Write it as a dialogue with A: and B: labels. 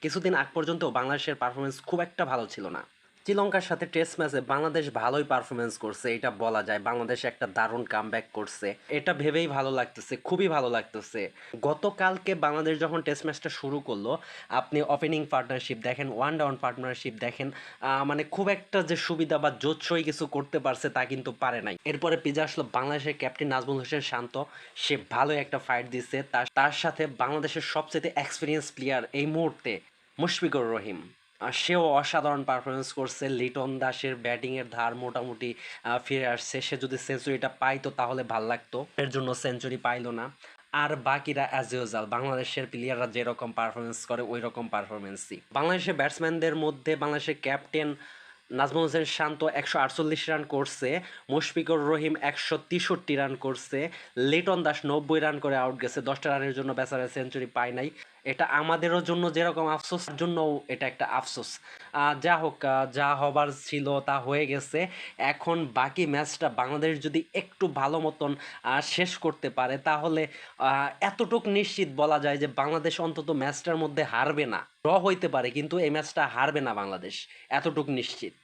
A: কিছুদিন আগ পর্যন্ত বাংলাদেশের পারফরমেন্স খুব একটা ভালো ছিল না। শ্রীলঙ্কার সাথে টেস্ট ম্যাচে বাংলাদেশ ভালোই পারফরমেন্স করছে, এটা বলা যায়। বাংলাদেশ একটা দারুণ কামব্যাক করছে, এটা ভেবেই ভালো লাগতেছে, খুবই ভালো লাগতেছে। গতকালকে বাংলাদেশ যখন টেস্ট ম্যাচটা শুরু করলো, আপনি ওপেনিং পার্টনারশিপ দেখেন, ওয়ান ডাউন পার্টনারশিপ দেখেন, মানে খুব একটা যে সুবিধা বা জোৎসই কিছু করতে পারছে তা কিন্তু পারে নাই। এরপরে পিজে আসলো বাংলাদেশের ক্যাপ্টেন নাজমুল হোসেন শান্ত, সে ভালোই একটা ফাইট দিচ্ছে। তার সাথে বাংলাদেশের সবচেয়ে এক্সপিরিয়েন্স প্লেয়ার এই মুহূর্তে মুশফিকুর রহিম, সেও অসাধারণ পারফরমেন্স করছে। লিটন দাসের ব্যাটিংয়ের ধার মোটামুটি ফিরে আসছে। সে যদি সেঞ্চুরিটা পাইতো তাহলে ভাল লাগতো, এর জন্য সেঞ্চুরি পাইলো না। আর বাকিরা অ্যাজ ইউজাল বাংলাদেশের প্লেয়াররা যেরকম পারফরমেন্স করে ওই রকম পারফরমেন্সই। বাংলাদেশের ব্যাটসম্যানদের মধ্যে বাংলাদেশের ক্যাপ্টেন নাজমুল হোসেন শান্ত 148 রান করছে, মুশফিকুর রহিম 163 রান করছে, লিটন দাস 90 রান করে আউট গেছে। 10টা রানের জন্য বেচারা সেঞ্চুরি পায় নাই। এটা আমাদেরও জন্য যেরকম আফসোস, তার জন্যও এটা একটা আফসোস। যা হোক, যা হবার ছিল তা হয়ে গেছে। এখন বাকি ম্যাচটা বাংলাদেশ যদি একটু ভালো মতন শেষ করতে পারে তাহলে এতটুক নিশ্চিত বলা যায় যে বাংলাদেশ অন্তত ম্যাচটার মধ্যে হারবে না। ড্র হইতে পারে কিন্তু এই ম্যাচটা হারবে না বাংলাদেশ, এতটুক নিশ্চিত।